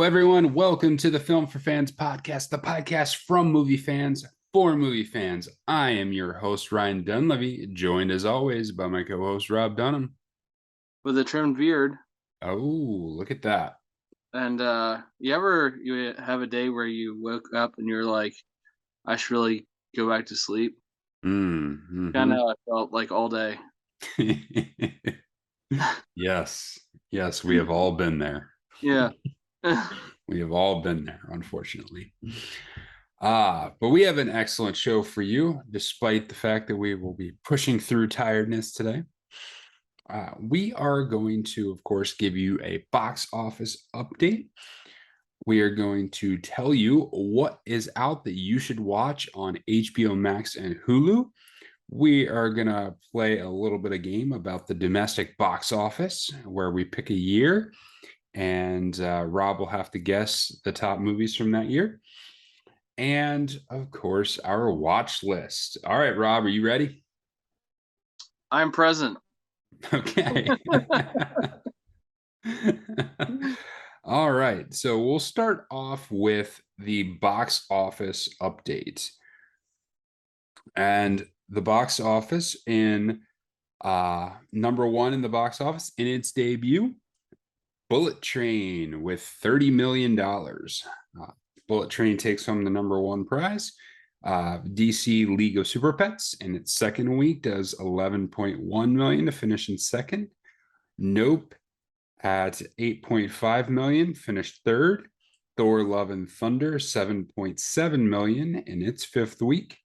everyone. Welcome to the Film for Fans podcast, the podcast from movie fans for movie fans. I am your host, Ryan Dunlevy, joined as always by my co-host, Rob Dunham. With a trimmed beard. Oh, look at that. And you have a day where you woke up and you're like, I should really go back to sleep? Mm-hmm. Kind of felt like all day. Yes, we have all been there. Yeah. We have all been there, unfortunately. But we have an excellent show for you, despite the fact that we will be pushing through tiredness today. We are going to, of course, give you a box office update. We are going to tell you what is out that you should watch on HBO Max and Hulu. We are going to play a little bit of game about the domestic box office, where we pick a year, and Rob will have to guess the top movies from that year. And, of course, our watch list. All right, Rob, are you ready? I'm present. Okay. All right. So we'll start off with the box office update. And the box office in number one in the box office in its debut, Bullet Train with $30 million. Bullet Train takes home the number one prize. DC League of Super Pets in its second week does 11.1 million to finish in second. Nope at 8.5 million, finished third. Thor Love and Thunder 7.7 million in its fifth week.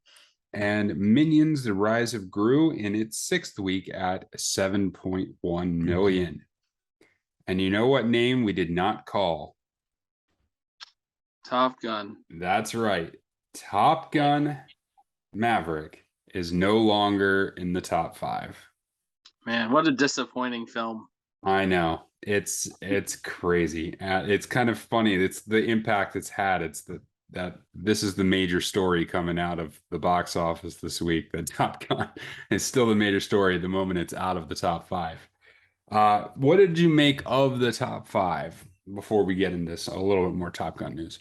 And Minions The Rise of Gru in its sixth week at 7.1 million. And you know what name we did not call? Top Gun. That's right. Top Gun Maverick is no longer in the top five. Man, what a disappointing film. I know. It's crazy. It's kind of funny. It's the impact it's had. It's that this is the major story coming out of the box office this week. That Top Gun is still the major story the moment it's out of the top five. What did you make of the top five before we get into a little bit more Top Gun news?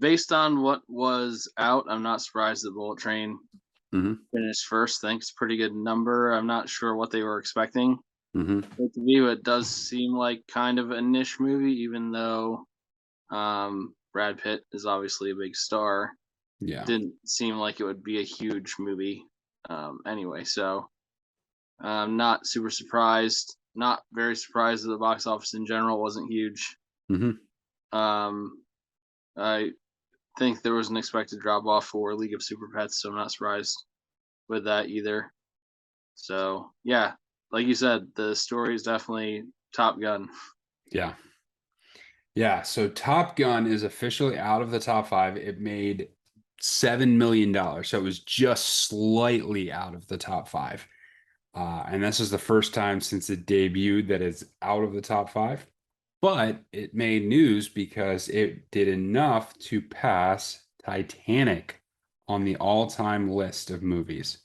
Based on what was out, I'm not surprised that Bullet Train finished first. I think it's a pretty good number. I'm not sure what they were expecting it to be, but it does seem like kind of a niche movie, even though Brad Pitt is obviously a big star. Yeah. It didn't seem like it would be a huge movie anyway, so I'm not super surprised. Not very surprised that the box office in general wasn't huge. I think there was an expected drop off for League of Super Pets, so I'm not surprised with that either. So yeah, like you said, the story is definitely Top Gun. Yeah. So Top Gun is officially out of the top five. It made $7 million. So it was just slightly out of the top five. And this is the first time since it debuted that it's out of the top five. But it made news because it did enough to pass Titanic on the all-time list of movies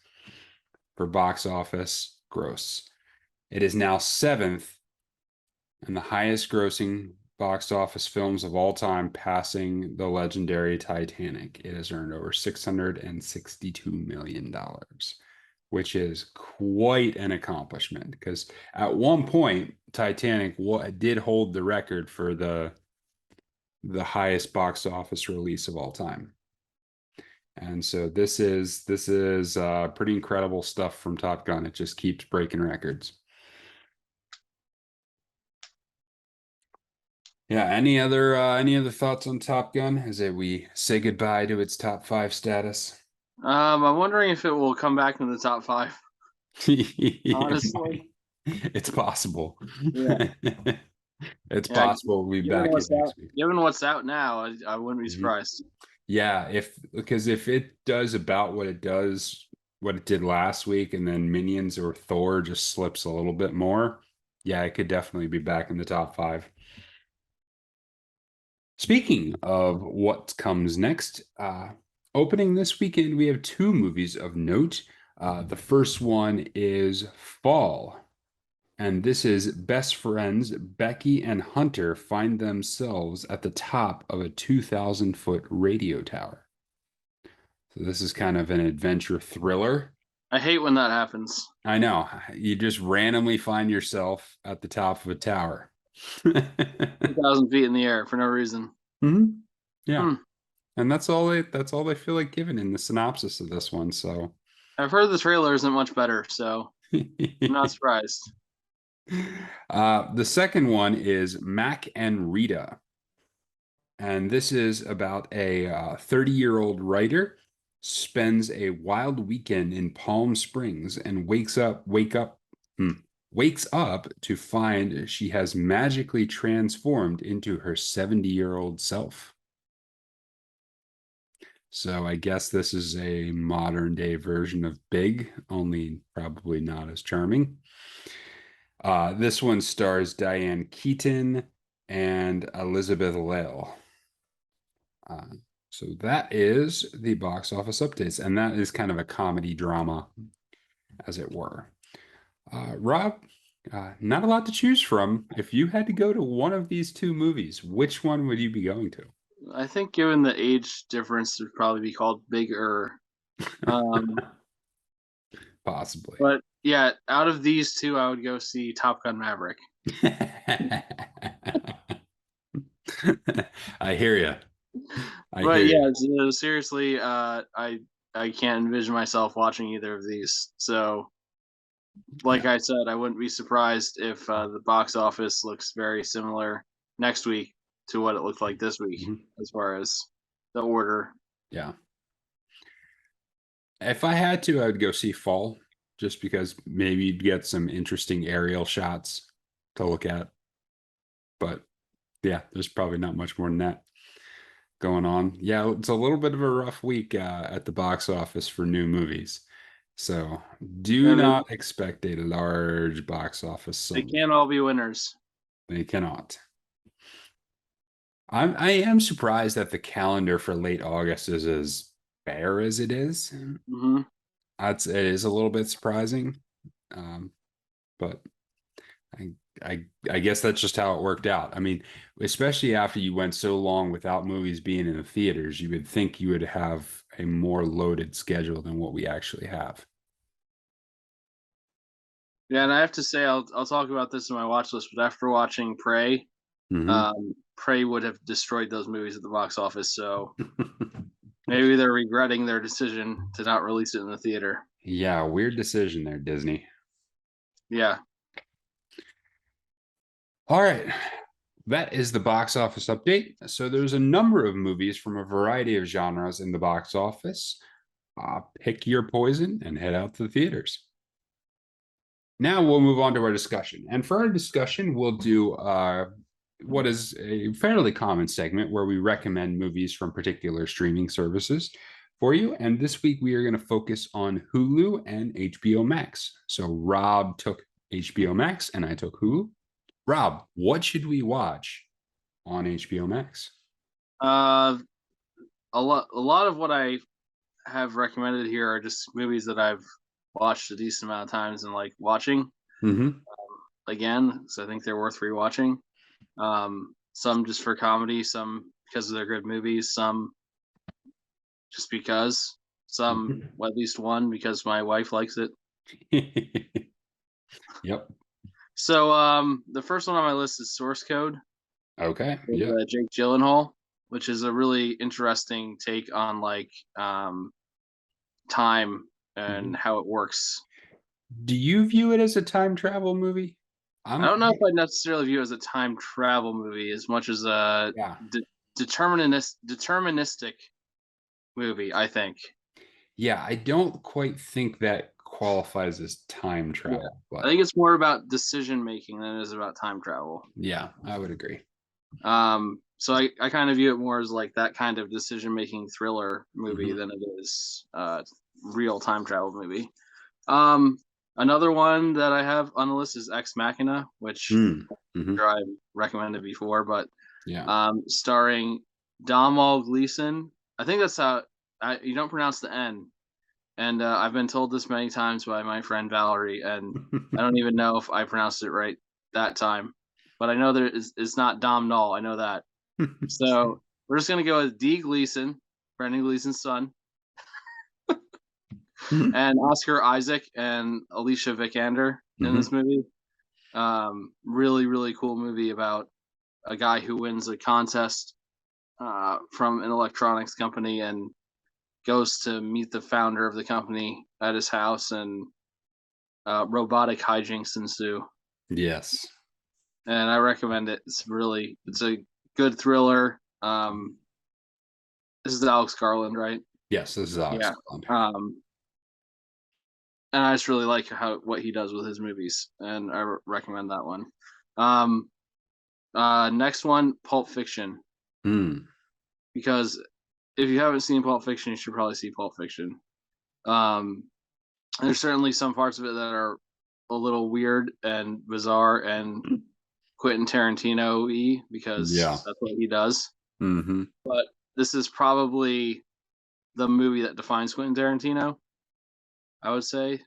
for box office gross. It is now seventh and the highest grossing box office films of all time, passing the legendary Titanic. It has earned over $662 million, which is quite an accomplishment, because at one point Titanic did hold the record for the highest box office release of all time. And so this is pretty incredible stuff from Top Gun. It just keeps breaking records. Yeah, any other thoughts on Top Gun as we say goodbye to its top five status? I'm wondering if it will come back in the top five. Honestly, it's possible. Yeah. It's possible we'll be back in next week. Given what's out now, I wouldn't be surprised. Yeah, because if it does about what it did last week, and then Minions or Thor just slips a little bit more, yeah, it could definitely be back in the top five. Speaking of what comes next, opening this weekend, we have two movies of note. The first one is Fall, And this is best friends Becky and Hunter find themselves at the top of a 2,000-foot radio tower. So this is kind of an adventure thriller. I hate when that happens. I know. You just randomly find yourself at the top of a tower. 2,000 feet in the air for no reason. Mm-hmm. Yeah. And that's all they feel like giving in the synopsis of this one. So I've heard the trailer isn't much better, so I'm not surprised. The second one is Mac and Rita. And this is about a 30-year-old writer spends a wild weekend in Palm Springs and wakes up to find she has magically transformed into her 70-year-old self. So I guess this is a modern day version of Big, only probably not as charming. This one stars Diane Keaton and Elizabeth Lale. So that is the box office updates, and that is kind of a comedy drama, as it were. Rob, not a lot to choose from. If you had to go to one of these two movies, which one would you be going to? I think given the age difference, it would probably be called Bigger. Possibly. But yeah, out of these two, I would go see Top Gun Maverick. I hear you. But yeah, seriously, I can't envision myself watching either of these. So, like I said, I wouldn't be surprised if the box office looks very similar next week to what it looked like this week, as far as the order. Yeah. If I had to, I would go see Fall, just because maybe you'd get some interesting aerial shots to look at. But yeah, there's probably not much more than that going on. Yeah, it's a little bit of a rough week at the box office for new movies. So do not expect a large box office sum. They can't all be winners. They cannot. I am surprised that the calendar for late August is as bare as it is. Mm-hmm. It is a little bit surprising, but I guess that's just how it worked out. I mean, especially after you went so long without movies being in the theaters, you would think you would have a more loaded schedule than what we actually have. Yeah, and I have to say, I'll talk about this in my watch list, but after watching Prey, Prey would have destroyed those movies at the box office. So maybe they're regretting their decision to not release it in the theater. Yeah, weird decision there, Disney. Yeah. All right. That is the box office update. So there's a number of movies from a variety of genres in the box office. Pick your poison and head out to the theaters. Now we'll move on to our discussion. And for our discussion, we'll do what is a fairly common segment where we recommend movies from particular streaming services for you. And this week we are going to focus on Hulu and HBO Max. So Rob took HBO Max and I took Hulu. Rob, what should we watch on HBO Max? A lot of what I have recommended here are just movies that I've watched a decent amount of times and like watching again. So I think they're worth rewatching. Some just for comedy, some because they're good movies, some just because, some well, at least one because my wife likes it. Yep. So the first one on my list is Source Code. Okay. Yeah. Jake Gyllenhaal, which is a really interesting take on like time and how it works. Do you view it as a time travel movie? I don't know if I necessarily view it as a time travel movie as much as a deterministic movie, I think. Yeah, I don't quite think that qualifies as time travel. Yeah. But I think it's more about decision making than it is about time travel. Yeah, I would agree. So I kind of view it more as like that kind of decision making thriller movie than it is real time travel movie. Another one that I have on the list is Ex Machina, which I've recommended before, but starring Domhnall Gleeson. I think that's how you don't pronounce the N. and I've been told this many times by my friend Valerie, and I don't even know if I pronounced it right that time, but I know that it's not Dom Null. I know that. So we're just gonna go with D. Gleason, Brendan Gleason's son, and Oscar Isaac and Alicia Vikander in this movie. Really, really cool movie about a guy who wins a contest from an electronics company and goes to meet the founder of the company at his house, and robotic hijinks ensue. Yes. And I recommend it. It's a good thriller. This is Alex Garland, right? Yes, this is Alex Garland. And I just really like what he does with his movies, and I recommend that one. Next one, Pulp Fiction. Because if you haven't seen Pulp Fiction, you should probably see Pulp Fiction. There's certainly some parts of it that are a little weird and bizarre and Quentin Tarantino-y, because that's what he does. But this is probably the movie that defines Quentin Tarantino, I would say,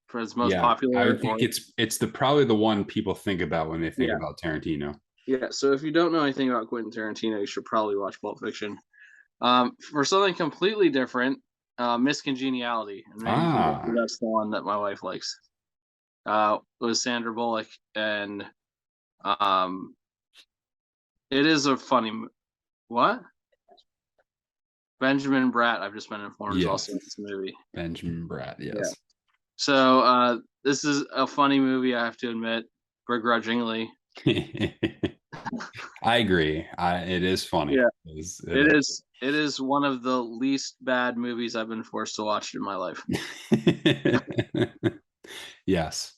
for its most popular. I would think it's probably the one people think about when they think about Tarantino. Yeah, so if you don't know anything about Quentin Tarantino, you should probably watch Pulp Fiction. For something completely different, Miss Congeniality. And maybe that's the one that my wife likes. It was Sandra Bullock, and it is a funny. What? Benjamin Bratt, I've just been informed, is also in this movie. Benjamin Bratt, yes. Yeah. So this is a funny movie, I have to admit, begrudgingly. I agree. It is funny. Yeah, it is one of the least bad movies I've been forced to watch in my life. Yes.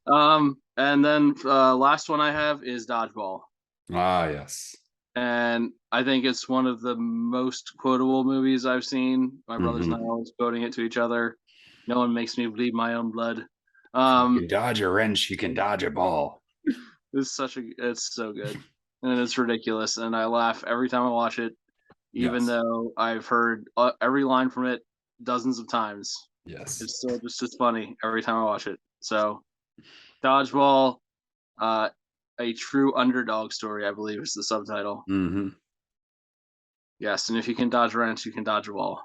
And then last one I have is Dodgeball. Yes. And I think it's one of the most quotable movies I've seen. My brothers and I are always quoting it to each other. No one makes me bleed my own blood. You can dodge a wrench, you can dodge a ball. It's so good, and it's ridiculous, and I laugh every time I watch it, even though I've heard every line from it dozens of times. Yes, it's still just as funny every time I watch it. So, Dodgeball, a true underdog story, I believe is the subtitle. Yes, and if you can dodge a wrench, you can dodge a ball.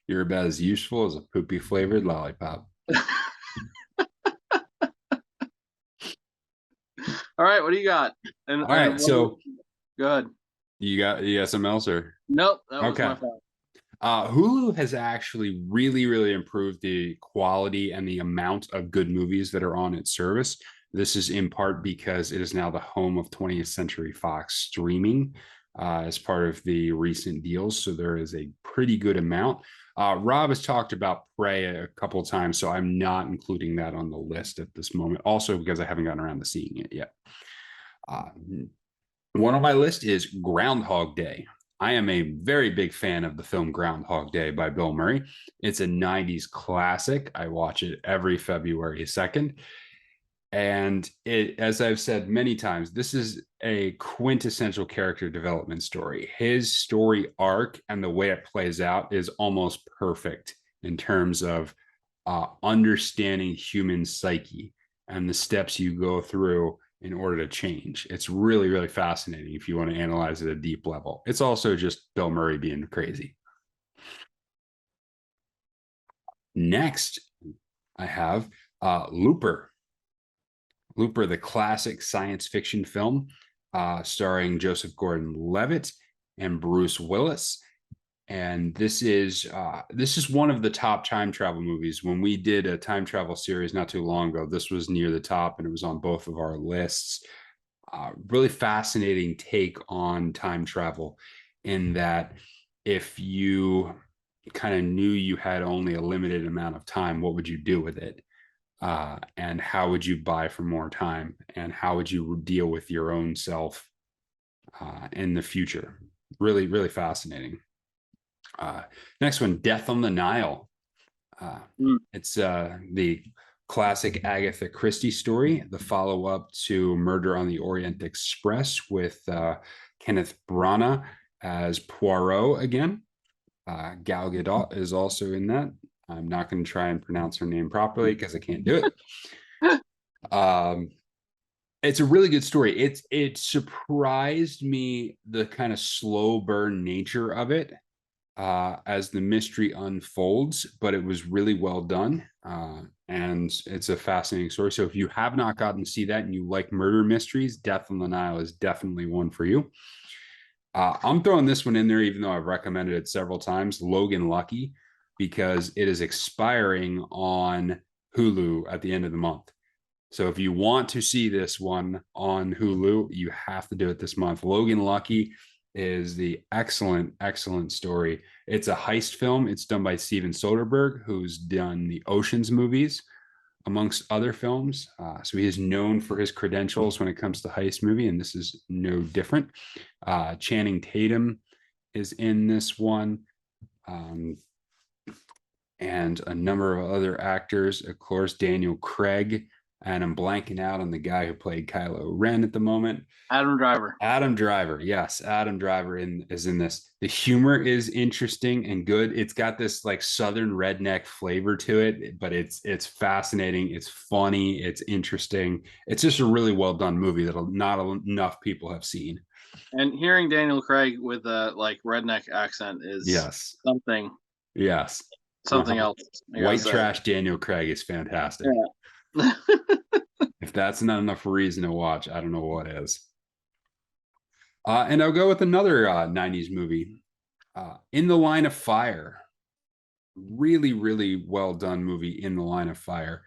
You're about as useful as a poopy flavored lollipop. All right, what do you got? All right, so go ahead. You got something else, or nope? That was my fault. Hulu has actually really improved the quality and the amount of good movies that are on its service. This is in part because it is now the home of 20th Century Fox streaming as part of the recent deals. So there is a pretty good amount. Rob has talked about Prey a couple of times, so I'm not including that on the list at this moment. Also, because I haven't gotten around to seeing it yet. One on my list is Groundhog Day. I am a very big fan of the film Groundhog Day by Bill Murray. It's a 90s classic. I watch it every February 2nd. And as I've said many times, this is a quintessential character development story. His story arc and the way it plays out is almost perfect in terms of understanding human psyche and the steps you go through in order to change. It's really fascinating if you want to analyze it at a deep level. It's also just Bill Murray being crazy. Next, I have Looper. Looper, the classic science fiction film starring Joseph Gordon-Levitt and Bruce Willis. And this is one of the top time travel movies. When we did a time travel series not too long ago, this was near the top, and it was on both of our lists. Really fascinating take on time travel, in that if you kind of knew you had only a limited amount of time, what would you do with it? And how would you buy for more time? And how would you deal with your own self in the future? Really fascinating. Next one, Death on the Nile. It's the classic Agatha Christie story, the follow-up to Murder on the Orient Express with Kenneth Branagh as Poirot again. Gal Gadot is also in that. I'm not going to try and pronounce her name properly because I can't do it. It's a really good story. It surprised me the kind of slow burn nature of it as the mystery unfolds, but it was really well done. And it's a fascinating story. So if you have not gotten to see that and you like murder mysteries, Death on the Nile is definitely one for you. I'm throwing this one in there, even though I've recommended it several times, Logan Lucky, because it is expiring on Hulu at the end of the month. So if you want to see this one on Hulu, you have to do it this month. Logan Lucky is the excellent story. It's a heist film. It's done by Steven Soderbergh, who's done the Ocean's movies, amongst other films. So he is known for his credentials when it comes to heist movie, and this is no different. Channing Tatum is in this one. And a number of other actors, of course, Daniel Craig, and I'm blanking out on the guy who played Kylo Ren at the moment. Adam Driver. Adam Driver, yes, Adam Driver is in this. The humor is interesting and good. It's got this like Southern redneck flavor to it, but it's fascinating. It's funny. It's interesting. It's just a really well done movie that not enough people have seen. And hearing Daniel Craig with a like redneck accent is something. Yes. Something else. White trash Daniel Craig is fantastic. Yeah. If that's not enough reason to watch, I don't know what is. And I'll go with another 90s movie, In the Line of Fire. Really well done movie, In the Line of Fire.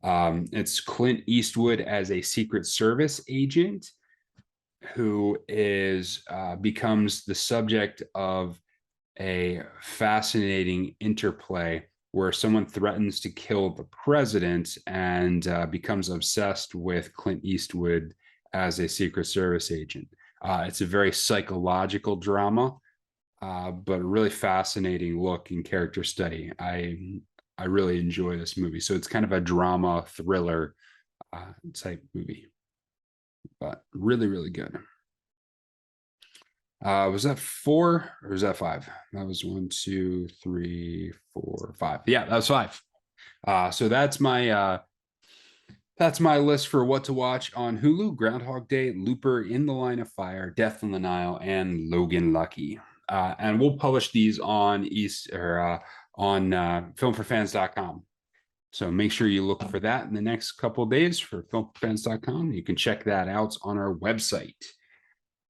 It's Clint Eastwood as a Secret Service agent who is becomes the subject of a fascinating interplay where someone threatens to kill the president and becomes obsessed with Clint Eastwood as a Secret Service agent. It's a very psychological drama, but a really fascinating look and character study. I really enjoy this movie. So it's kind of a drama thriller type movie, but really good. Was that 4 or was that 5? That was 1, 2, 3, 4, 5. Yeah, that was 5. So that's my list for what to watch on Hulu: Groundhog Day, Looper, In the Line of Fire, Death on the Nile, and Logan Lucky. And we'll publish these on filmforfans.com. So make sure you look for that in the next couple of days for filmforfans.com. You can check that out on our website.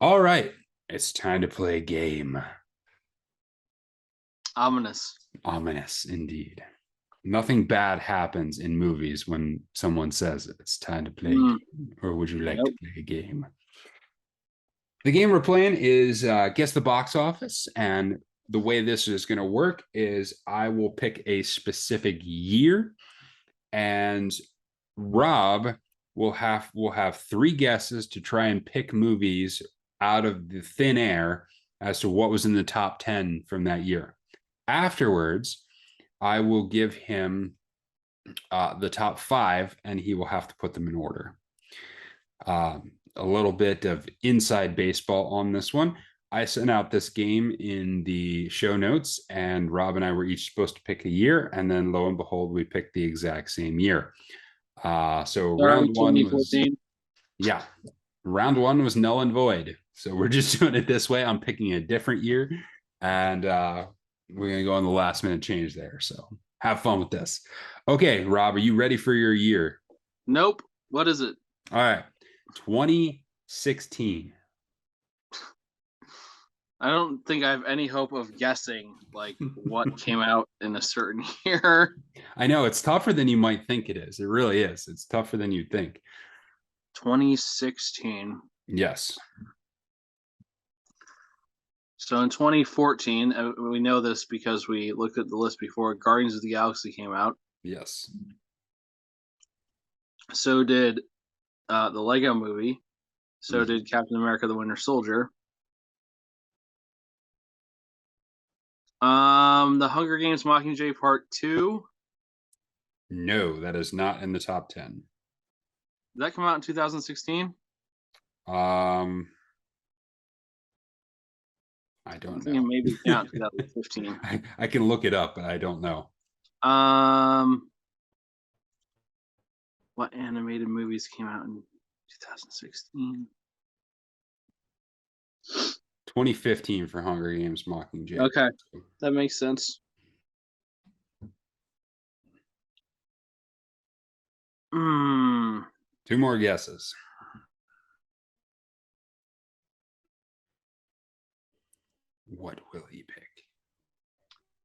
All right. It's time to play a game. Ominous. Ominous, indeed. Nothing bad happens in movies when someone says it's time to play a game. Or would you like to play a game? The game we're playing is Guess the Box Office. And the way this is going to work is I will pick a specific year, and Rob will have 3 guesses to try and pick movies out of the thin air as to what was in the top 10 from that year. Afterwards, I will give him the top 5, and he will have to put them in order. A little bit of inside baseball on this one. I sent out this game in the show notes, and Rob and I were each supposed to pick a year, and then lo and behold, we picked the exact same year. So round 1 was, yeah, round 1 was null and void. So we're just doing it this way. I'm picking a different year, and we're going to go on the last minute change there. So have fun with this. Okay, Rob, are you ready for your year? Nope. What is it? All right. 2016. I don't think I have any hope of guessing like what came out in a certain year. I know it's tougher than you might think it is. It really is. It's tougher than you'd think. 2016. Yes. So in 2014, we know this because we looked at the list before, Guardians of the Galaxy came out. Yes. So did the Lego movie. So did Captain America: The Winter Soldier. The Hunger Games: Mockingjay Part 2. No, that is not in the top 10. Did that come out in 2016? I don't think it know. maybe count 2015. I can look it up, but I don't know. What animated movies came out in 2016? 2015 for Hunger Games Mockingjay. Okay, that makes sense. Two more guesses. What will he pick?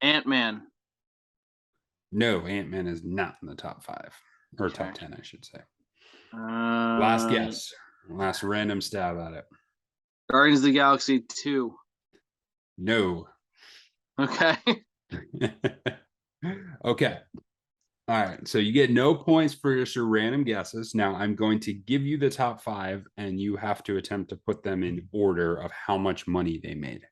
Ant-Man. No, Ant-Man is not in the top 5 or top 10, I should say. Last guess. Last random stab at it. Guardians of the Galaxy 2. No. Okay. Okay. All right. So you get no points for just your random guesses. Now I'm going to give you the top 5, and you have to attempt to put them in order of how much money they made.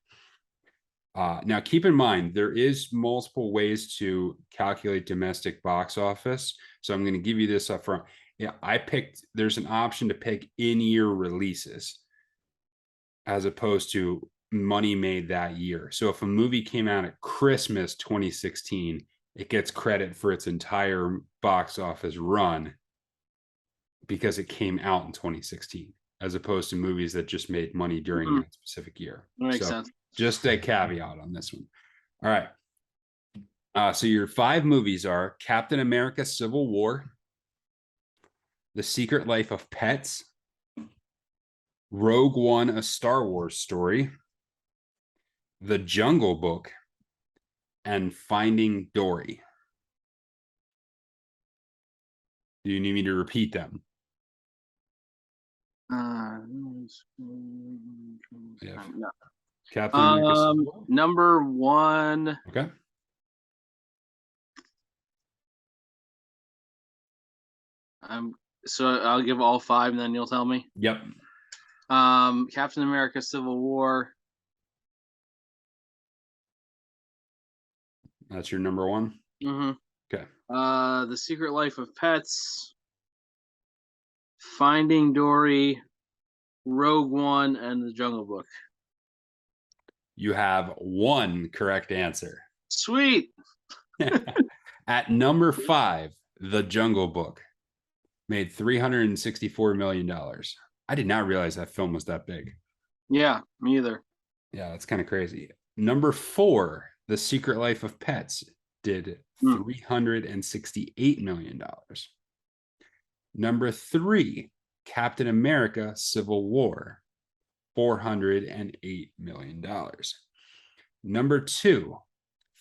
Now, keep in mind, there is multiple ways to calculate domestic box office. So I'm going to give you this up front. Yeah, there's an option to pick in-year releases as opposed to money made that year. So if a movie came out at Christmas 2016, it gets credit for its entire box office run because it came out in 2016, as opposed to movies that just made money during that specific year. That makes sense. Just a caveat on this one. All right. So your 5 movies are Captain America: Civil War, The Secret Life of Pets, Rogue One: A Star Wars Story, The Jungle Book, and Finding Dory. Do you need me to repeat them? No. Captain America. Number 1. Okay. So I'll give all 5, and then you'll tell me. Yep. Captain America: Civil War. That's your number 1. Mm-hmm. Okay. The Secret Life of Pets, Finding Dory, Rogue One, and The Jungle Book. You have 1 correct answer. Sweet. At number 5, The Jungle Book made $364 million. I did not realize that film was that big. Yeah, me either. Yeah, that's kind of crazy. Number 4, The Secret Life of Pets did $368 million. Number 3, Captain America: Civil War, $408 million. Number 2,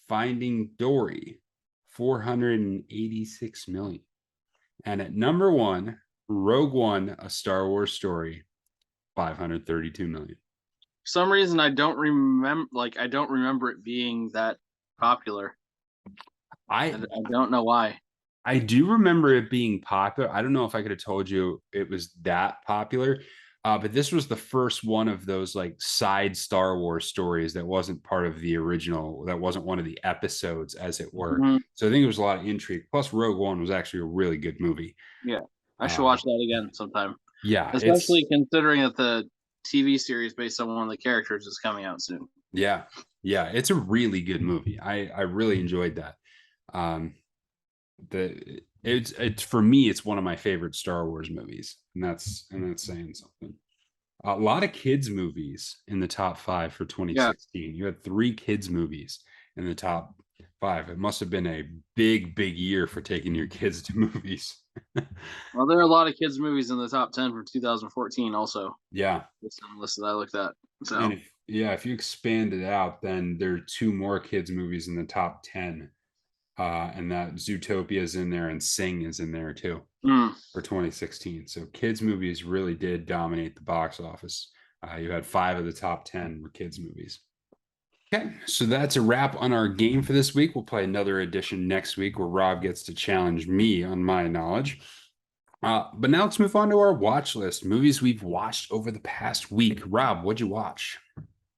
Finding Dory, $486 million. And at number 1, Rogue One: A Star Wars Story, $532 million. For some reason, I don't remember it being that popular. I don't know why. I do remember it being popular. I don't know if I could have told you it was that popular, but this was the first one of those like side Star Wars stories that wasn't part of the original, that wasn't one of the episodes, as it were. Mm-hmm. So I think there was a lot of intrigue. Plus, Rogue One was actually a really good movie. Yeah, I should watch that again sometime. Yeah, especially considering that the TV series based on one of the characters is coming out soon. Yeah, it's a really good movie. I really enjoyed that. It's for me, it's one of my favorite Star Wars movies, and that's saying something. A lot of kids movies in the top 5 for 2016. Yeah. You had 3 kids movies in the top 5. It must have been a big year for taking your kids to movies. Well, there are a lot of kids movies in the top 10 for 2014 also. Yeah. That's on the list that I looked at. So and if you expand it out, then there are 2 more kids movies in the top 10. And that Zootopia is in there, and Sing is in there too for 2016. So kids movies really did dominate the box office. You had 5 of the top 10 were kids movies. Okay, so that's a wrap on our game for this week. We'll play another edition next week where Rob gets to challenge me on my knowledge. But now let's move on to our watch list. Movies we've watched over the past week. Rob, what'd you watch?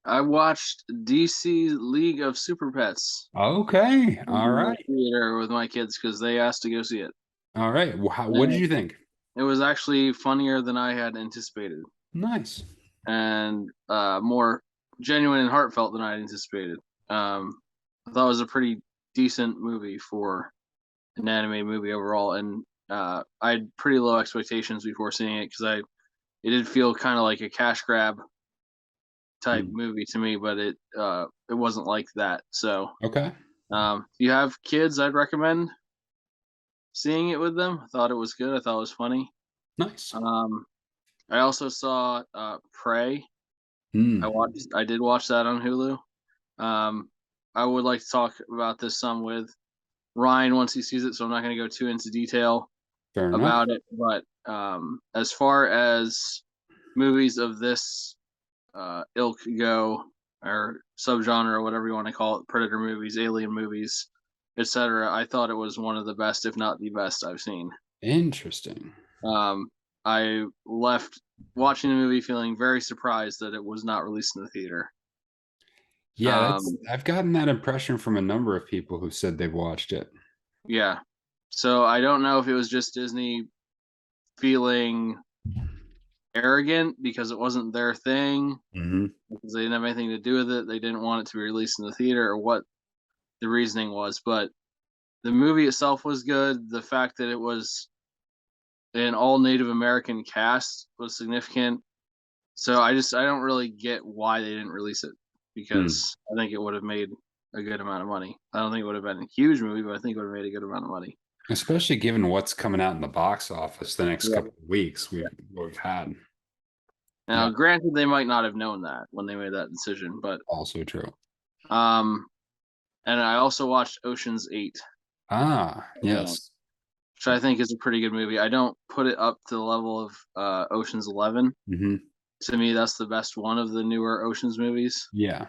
I watched DC League of Super Pets. Okay, all right. Theater with my kids because they asked to go see it. All right, well, what did you think? It was actually funnier than I had anticipated. Nice. And more genuine and heartfelt than I anticipated. I thought it was a pretty decent movie for an anime movie overall, and I had pretty low expectations before seeing it because it did feel kind of like a cash grab type Mm. movie to me, but it wasn't like that. So Okay. if you have kids, I'd recommend seeing it with them. I thought it was good. I thought it was funny. Nice. Um, I also saw Prey. Mm. I did watch that on Hulu. Um, I would like to talk about this some with Ryan once he sees it, so I'm not going to go too into detail Fair enough. about it. But as far as movies of this ilk go, or subgenre, or whatever you want to call it, predator movies, alien movies, etc., I thought it was one of the best, if not the best, I've seen. Interesting. Um, I left watching the movie feeling very surprised that it was not released in the theater. Yeah, that's Um, I've gotten that impression from a number of people who said they've watched it. yeah. So I don't know if it was just Disney feeling arrogant because it wasn't their thing, Mm-hmm. because they didn't have anything to do with it. They didn't want it to be released in the theater, or what the reasoning was. But the movie itself was good. The fact that it was an all Native American cast was significant. So I don't really get why they didn't release it, Mm. because I think it would have made a good amount of money. I don't think it would have been a huge movie, but I think it would have made a good amount of money. Especially given what's coming out in the box office the next Yeah. couple of weeks we've had. Now, Yeah, granted, they might not have known that when they made that decision, but also true. um, and I also watched Ocean's 8, Ah, which yes. I think is a pretty good movie. I don't put it up to the level of Ocean's 11. Mm-hmm. To me, that's the best one of the newer Ocean's movies. Yeah.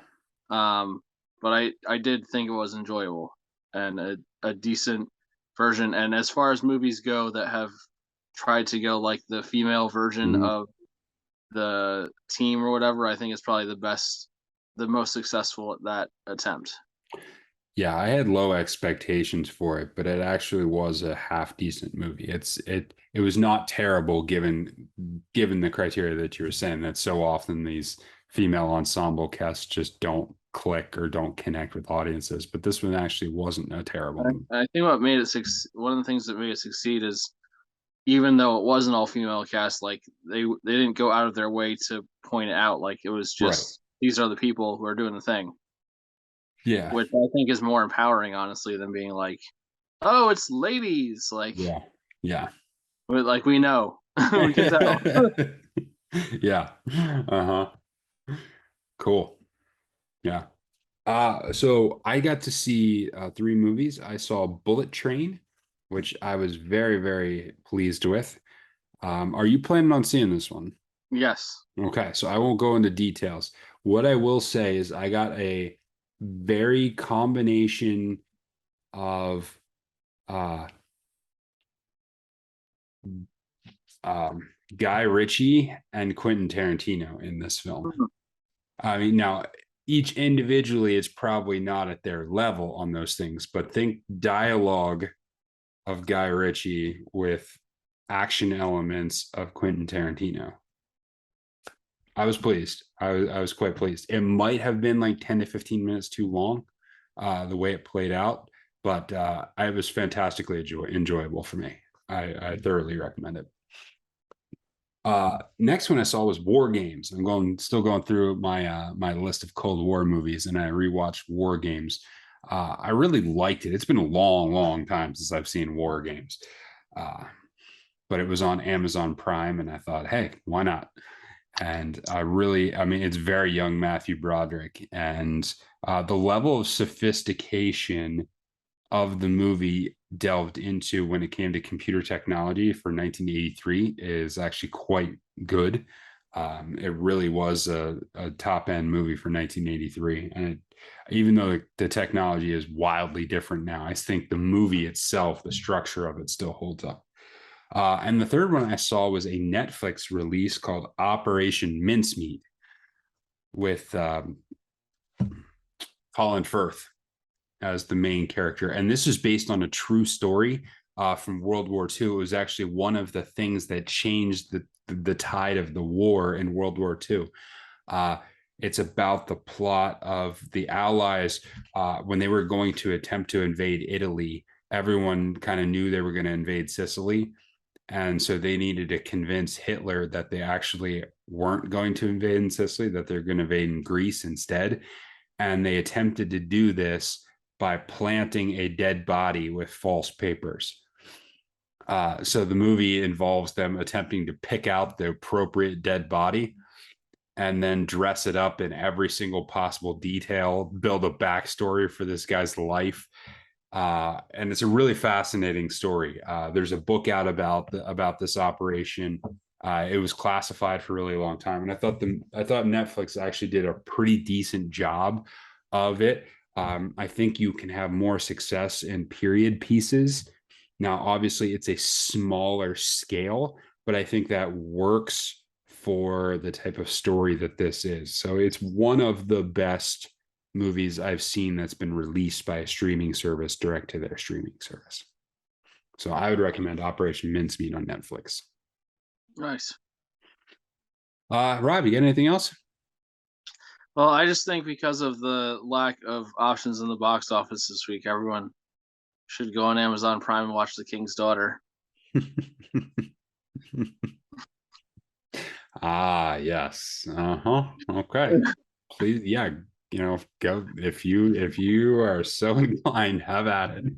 Um, but I did think it was enjoyable and a decent version. And as far as movies go that have tried to go like the female version Mm-hmm. of the team or whatever, I think it's probably the most successful at that attempt. Yeah, I had low expectations for it, but it actually was a half decent movie. It was not terrible given the criteria that you were saying that so often these female ensemble casts just don't click or don't connect with audiences. But this one actually wasn't a terrible movie. I think what made it one of the things that made it succeed is, even though it was an all female cast, like they didn't go out of their way to point it out. Like it was Right. just, these are the people who are doing the thing, Yeah. which I think is more empowering, honestly, than being like, oh, it's ladies. Like, Yeah. Yeah. like we know, we can tell. Yeah. Uh-huh. Cool. Yeah. So I got to see three movies. I saw Bullet Train, which I was very, very pleased with. Are you planning on seeing this one? Yes. Okay, so I won't go into details. What I will say is I got a very combination of uh, um, Guy Ritchie and Quentin Tarantino in this film. Mhm. I mean, now each individually is probably not at their level on those things, but think dialogue of Guy Ritchie with action elements of Quentin Tarantino. I was pleased. I was quite pleased. It might have been like 10 to 15 minutes too long, the way it played out, but it was fantastically enjoyable for me. I thoroughly recommend it. Next one I saw was War Games. Still going through my list of Cold War movies, and I rewatched War Games. I really liked it. It's been a long, long time since I've seen War Games, uh, but it was on Amazon Prime, and I thought, hey, why not? And I mean, it's very young Matthew Broderick, and the level of sophistication of the movie delved into when it came to computer technology for 1983 is actually quite good. It really was a top end movie for 1983. Even though the technology is wildly different now, I think the movie itself, the structure of it still holds up. And the third one I saw was a Netflix release called Operation Mincemeat with Colin Firth as the main character. And this is based on a true story from World War II. It was actually one of the things that changed the tide of the war in World War II. It's about the plot of the Allies when they were going to attempt to invade Italy. Everyone kind of knew they were going to invade Sicily. And so they needed to convince Hitler that they actually weren't going to invade in Sicily, that they're going to invade in Greece instead. And they attempted to do this by planting a dead body with false papers. So the movie involves them attempting to pick out the appropriate dead body and then dress it up in every single possible detail, build a backstory for this guy's life. And it's a really fascinating story. There's a book out about this operation. It was classified for a really long time, and I thought Netflix actually did a pretty decent job of it. I think you can have more success in period pieces. Now, obviously, it's a smaller scale, but I think that works for the type of story that this is. So it's one of the best movies I've seen that's been released by a streaming service direct to their streaming service. So I would recommend Operation Mincemeat on Netflix. Nice. Rob, you got anything else? Well, I just think because of the lack of options in the box office this week, everyone should go on Amazon Prime and watch The King's Daughter. Yes. Okay. Please, yeah. Go if you are so inclined, have at it.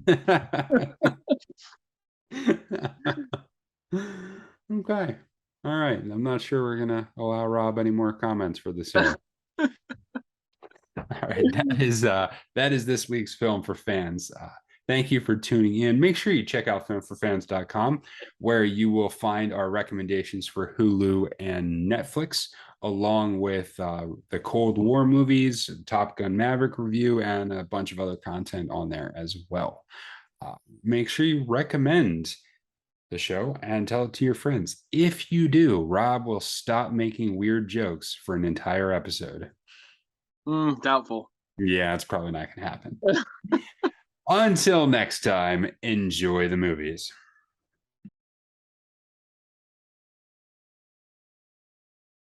Okay. All right. I'm not sure we're gonna allow Rob any more comments for this film. All right, that is this week's Film for Fans. Thank you for tuning in. Make sure you check out filmforfans.com, where you will find our recommendations for Hulu and Netflix, along with the Cold War movies, Top Gun Maverick review, and a bunch of other content on there as well. Make sure you recommend the show and tell it to your friends. If you do, Rob will stop making weird jokes for an entire episode. Doubtful. Yeah, it's probably not going to happen. Until next time, enjoy the movies.